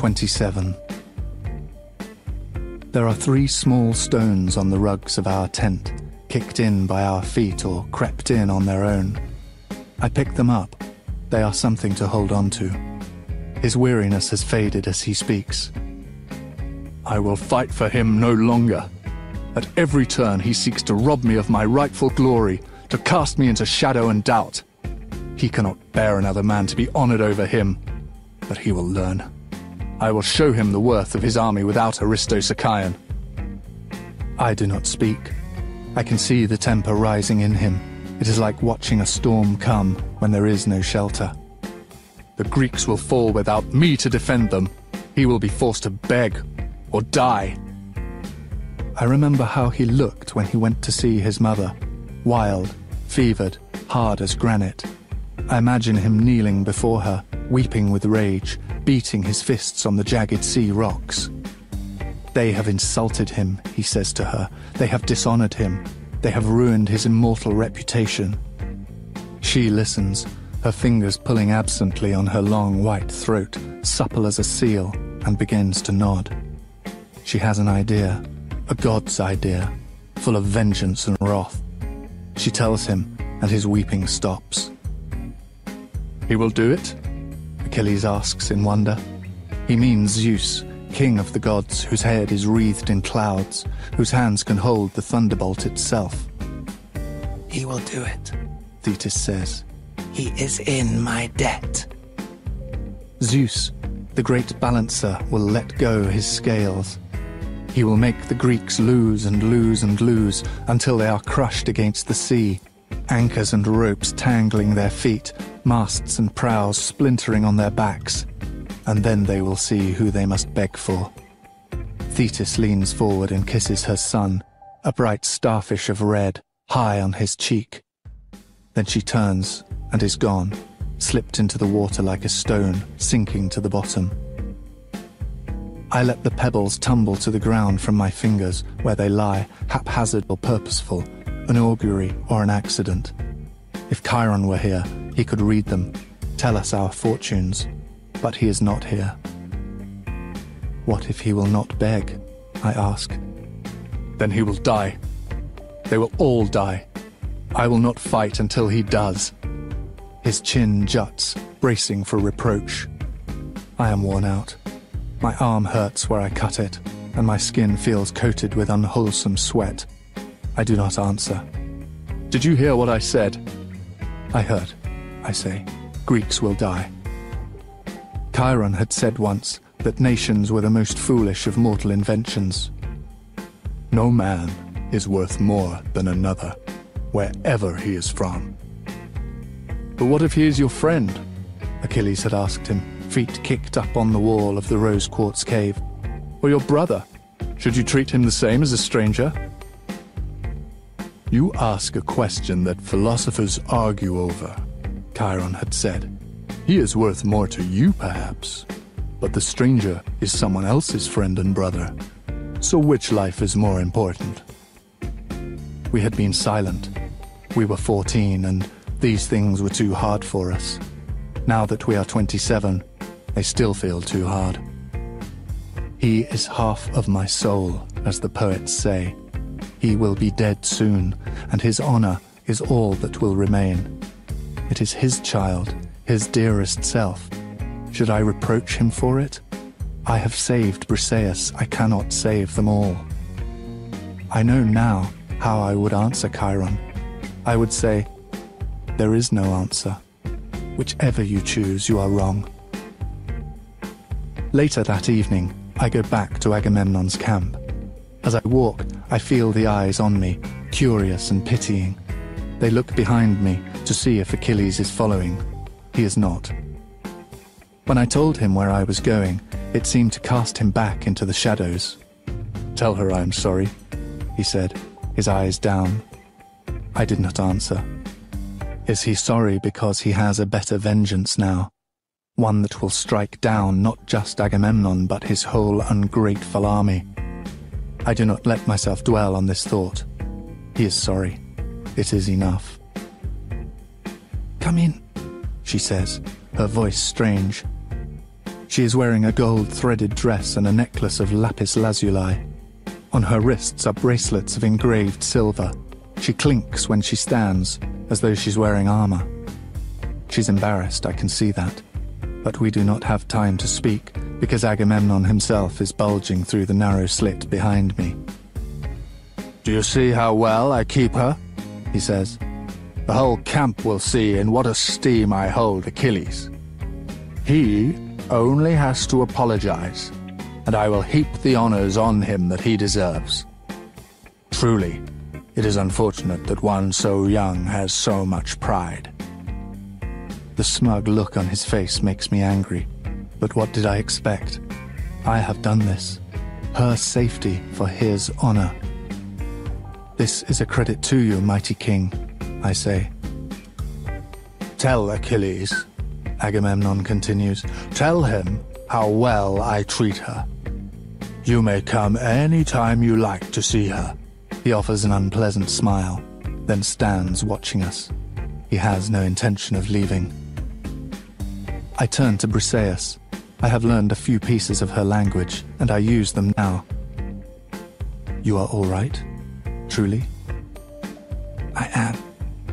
27. There are 3 small stones on the rugs of our tent, kicked in by our feet or crept in on their own. I pick them up. They are something to hold on to. His weariness has faded as he speaks. I will fight for him no longer. At every turn he seeks to rob me of my rightful glory, to cast me into shadow and doubt. He cannot bear another man to be honored over him, but he will learn. I will show him the worth of his army without Aristosarchion. I do not speak. I can see the temper rising in him. It is like watching a storm come when there is no shelter. The Greeks will fall without me to defend them. He will be forced to beg or die. I remember how he looked when he went to see his mother, wild, fevered, hard as granite. I imagine him kneeling before her, weeping with rage, beating his fists on the jagged sea rocks. They have insulted him, he says to her. They have dishonored him. They have ruined his immortal reputation. She listens, her fingers pulling absently on her long white throat, supple as a seal, and begins to nod. She has an idea, a god's idea, full of vengeance and wrath. She tells him, and his weeping stops. He will do it? Achilles asks in wonder. He means Zeus, king of the gods, whose head is wreathed in clouds, whose hands can hold the thunderbolt itself. He will do it, Thetis says. He is in my debt. Zeus, the great balancer, will let go his scales. He will make the Greeks lose and lose and lose until they are crushed against the sea, anchors and ropes tangling their feet, masts and prows splintering on their backs, and then they will see who they must beg for. Thetis leans forward and kisses her son, a bright starfish of red, high on his cheek. Then she turns and is gone, slipped into the water like a stone, sinking to the bottom. I let the pebbles tumble to the ground from my fingers, where they lie, haphazard or purposeful, an augury or an accident. If Chiron were here, he could read them, tell us our fortunes, but he is not here. What if he will not beg? I ask. Then he will die. They will all die. I will not fight until he does. His chin juts, bracing for reproach. I am worn out. My arm hurts where I cut it, and my skin feels coated with unwholesome sweat. I do not answer. Did you hear what I said? I heard, I say. Greeks will die. Chiron had said once that nations were the most foolish of mortal inventions. No man is worth more than another, wherever he is from. But what if he is your friend? Achilles had asked him, feet kicked up on the wall of the rose quartz cave. Or your brother? Should you treat him the same as a stranger? You ask a question that philosophers argue over, Chiron had said. He is worth more to you, perhaps, but the stranger is someone else's friend and brother. So which life is more important? We had been silent. We were 14, and these things were too hard for us. Now that we are 27, they still feel too hard. He is half of my soul, as the poets say. He will be dead soon, and his honor is all that will remain. It is his child, his dearest self. Should I reproach him for it? I have saved Briseis, I cannot save them all. I know now how I would answer Chiron. I would say, there is no answer. Whichever you choose, you are wrong. Later that evening, I go back to Agamemnon's camp. As I walk, I feel the eyes on me, curious and pitying. They look behind me to see if Achilles is following. He is not. When I told him where I was going, it seemed to cast him back into the shadows. Tell her I am sorry, he said, his eyes down. I did not answer. Is he sorry because he has a better vengeance now? One that will strike down not just Agamemnon but his whole ungrateful army. I do not let myself dwell on this thought. He is sorry. It is enough. Come in, she says, her voice strange. She is wearing a gold-threaded dress and a necklace of lapis lazuli. On her wrists are bracelets of engraved silver. She clinks when she stands, as though she's wearing armor. She's embarrassed, I can see that. But we do not have time to speak, because Agamemnon himself is bulging through the narrow slit behind me. "Do you see how well I keep her?" he says. "The whole camp will see in what esteem I hold Achilles. He only has to apologize, and I will heap the honors on him that he deserves. Truly, it is unfortunate that one so young has so much pride." The smug look on his face makes me angry, but what did I expect? I have done this. Her safety for his honor. "This is a credit to you, mighty king," I say. "Tell Achilles," Agamemnon continues, "tell him how well I treat her. You may come any time you like to see her." He offers an unpleasant smile, then stands watching us. He has no intention of leaving. I turn to Briseis. I have learned a few pieces of her language, and I use them now. "You are all right? Truly?" "I am,"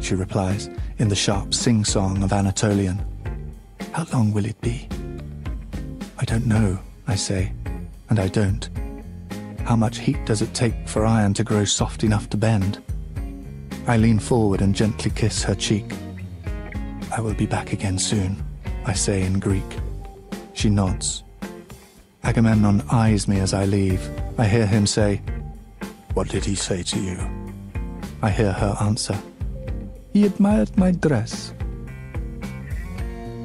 she replies, in the sharp sing-song of Anatolian. "How long will it be?" "I don't know," I say, and I don't. How much heat does it take for iron to grow soft enough to bend? I lean forward and gently kiss her cheek. "I will be back again soon," I say in Greek. She nods. Agamemnon eyes me as I leave. I hear him say, "What did he say to you?" I hear her answer, "He admired my dress."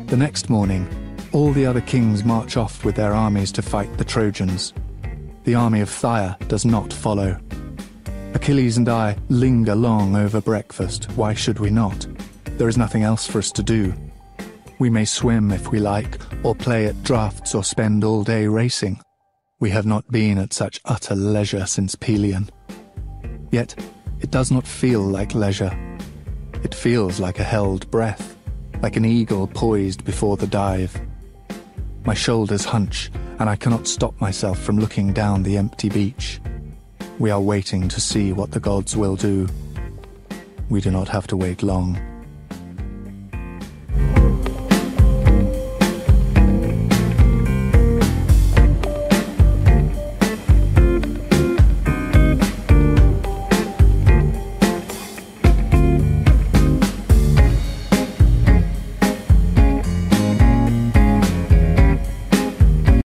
The next morning, all the other kings march off with their armies to fight the Trojans. The army of Tyre does not follow. Achilles and I linger long over breakfast. Why should we not? There is nothing else for us to do. We may swim if we like, or play at draughts, or spend all day racing. We have not been at such utter leisure since Pelion. Yet, it does not feel like leisure. It feels like a held breath, like an eagle poised before the dive. My shoulders hunch, and I cannot stop myself from looking down the empty beach. We are waiting to see what the gods will do. We do not have to wait long.